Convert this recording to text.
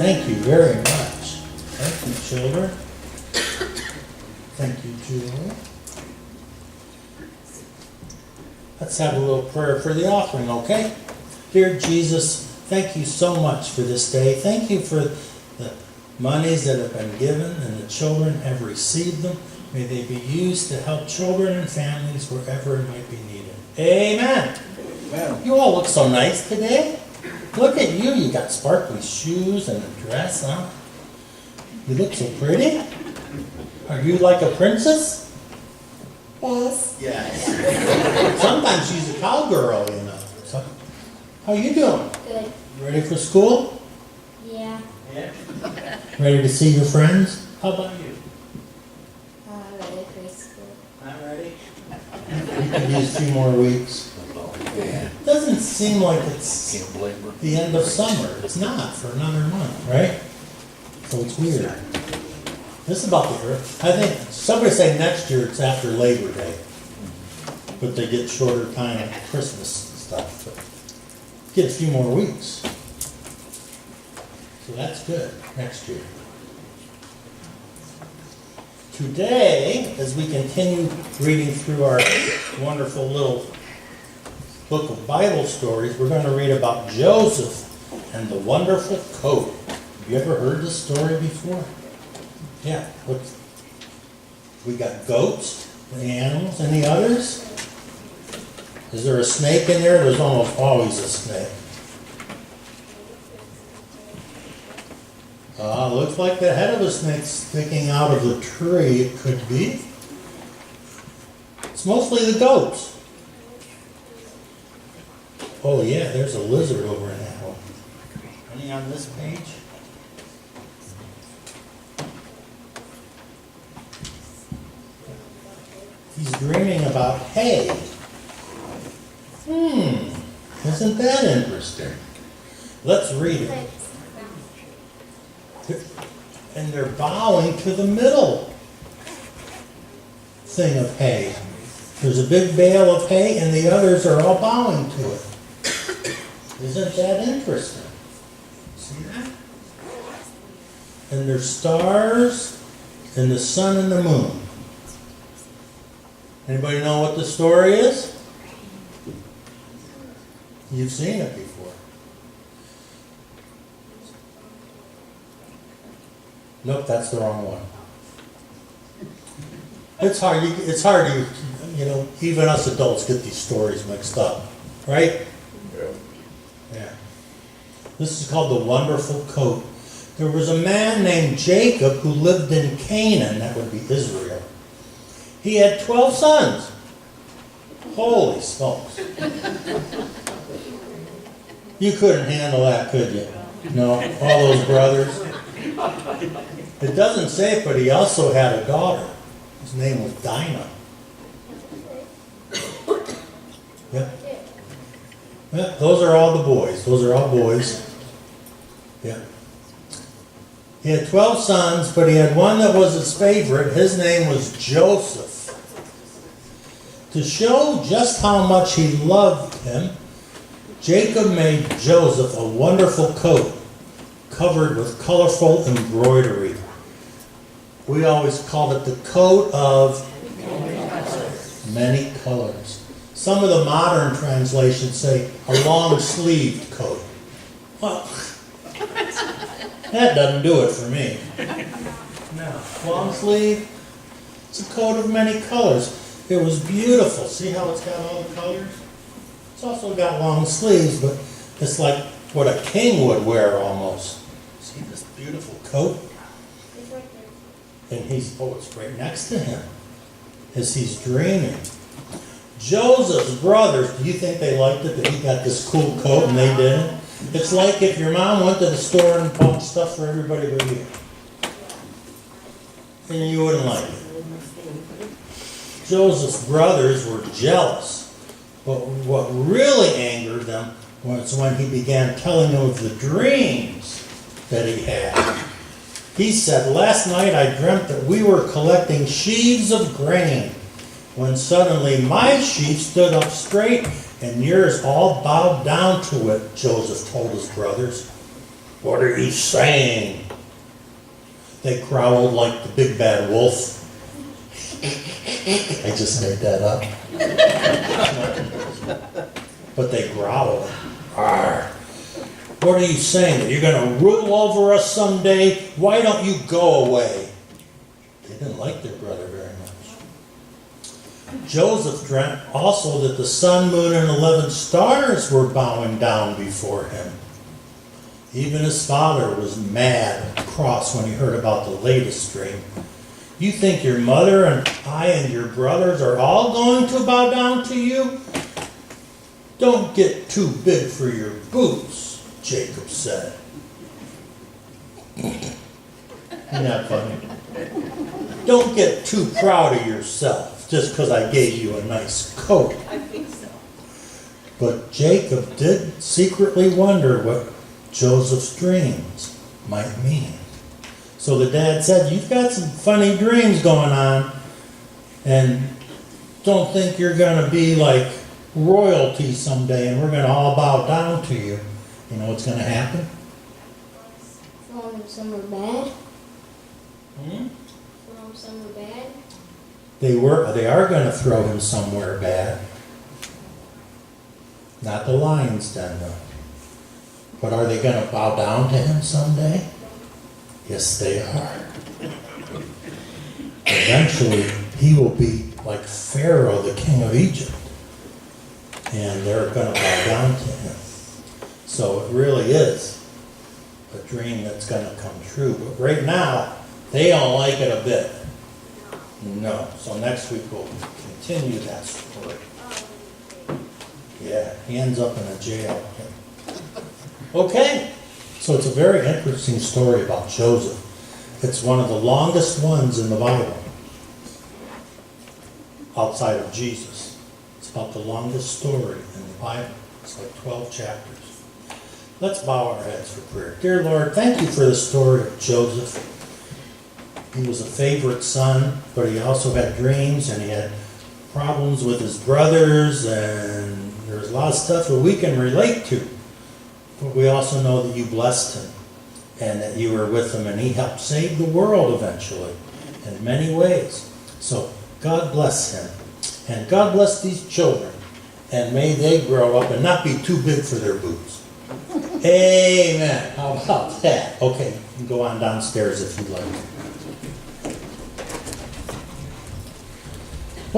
Thank you very much. Thank you, children. Thank you, Julie. Let's have a little prayer for the offering, okay? Dear Jesus, thank you so much for this day. Thank you for the monies that have been given and the children have received them. May they be used to help children and families wherever it might be needed. Amen. Amen. You all look so nice today. Look at you. You got sparkly shoes and a dress, huh? You look so pretty. Are you like a princess? Yes. Yes. Sometimes she's a cowgirl, you know. So, how you doing? Good. You ready for school? Yeah. Yeah. Ready to see your friends? How about you? Ready for school. Not ready? You could use 2 more weeks. Doesn't seem like it's the end of summer. It's not for another month, right? So it's weird. This is about the earth. I think somebody say next year it's after Labor Day, but they get shorter time at Christmas and stuff. But get a few more weeks. So that's good next year. Today, as we continue reading through our wonderful little book of Bible stories, we're going to read about Joseph and the wonderful coat. Have you ever heard this story before? Yeah. Look. We got goats, the animals, any others? Is there a snake in there? There's almost always a snake. Looks like the head of a snake sticking out of the tree. It could be. It's mostly the goats. Oh yeah, there's a lizard over in that one. Any on this page? He's dreaming about hay. Isn't that interesting? Let's read it. And they're bowing to the middle thing of hay. There's a big bale of hay and the others are all bowing to it. Isn't that interesting? See that? And there's stars and the sun and the moon. Anybody know what the story is? You've seen it before. Nope, that's the wrong one. It's hard to, even us adults get these stories mixed up, right? Yeah. This is called The Wonderful Coat. There was a man named Jacob who lived in Canaan, that would be Israel. He had 12 sons. Holy smokes. You couldn't handle that, could you? No, all those brothers. It doesn't say it, but he also had a daughter. His name was Dinah. Yep. Yep, those are all the boys. Those are all boys. Yeah. He had 12 sons, but he had one that was his favorite. His name was Joseph. To show just how much he loved him, Jacob made Joseph a wonderful coat covered with colorful embroidery. We always called it the coat of many colors. Some of the modern translations say a long-sleeved coat. Well, that doesn't do it for me. No, long sleeve, it's a coat of many colors. It was beautiful. See how it's got all the colors? It's also got long sleeves, but it's like what a king would wear almost. See this beautiful coat? And it's right next to him as he's dreaming. Joseph's brothers, do you think they liked it that he got this cool coat and they didn't? It's like if your mom went to the store and bought stuff for everybody but you. And you wouldn't like it. Joseph's brothers were jealous. But what really angered them was when he began telling them of the dreams that he had. He said, "Last night I dreamt that we were collecting sheaves of grain, when suddenly my sheaf stood up straight and yours all bowed down to it," Joseph told his brothers. What are you saying? They growled like the big bad wolf. I just made that up. But they growled. Arr. What are you saying? That you're going to rule over us someday? Why don't you go away? They didn't like their brother very much. Joseph dreamt also that the sun, moon, and 11 stars were bowing down before him. Even his father was mad and cross when he heard about the latest dream. You think your mother and I and your brothers are all going to bow down to you? Don't get too big for your boots, Jacob said. Isn't that funny? Don't get too proud of yourself just because I gave you a nice coat. I think so. But Jacob did secretly wonder what Joseph's dreams might mean. So the dad said, you've got some funny dreams going on, and don't think you're going to be like royalty someday and we're going to all bow down to you. You know what's going to happen? Throw him somewhere bad. Hmm? Throw him somewhere bad. They are going to throw him somewhere bad. Not the lion's den, though. But are they going to bow down to him someday? Yes, they are. Eventually, he will be like Pharaoh, the king of Egypt. And they're going to bow down to him. So it really is a dream that's going to come true. But right now, they don't like it a bit. No. So next week we'll continue that story. Yeah, he ends up in a jail. Okay. So it's a very interesting story about Joseph. It's one of the longest ones in the Bible, outside of Jesus. It's about the longest story in the Bible. It's like 12 chapters. Let's bow our heads for prayer. Dear Lord, thank you for the story of Joseph. He was a favorite son, but he also had dreams, and he had problems with his brothers, and there's a lot of stuff that we can relate to. But we also know that you blessed him and that you were with him, and he helped save the world eventually in many ways. So God bless him, and God bless these children, and may they grow up and not be too big for their boots. Amen. How about that? Okay, you can go on downstairs if you'd like.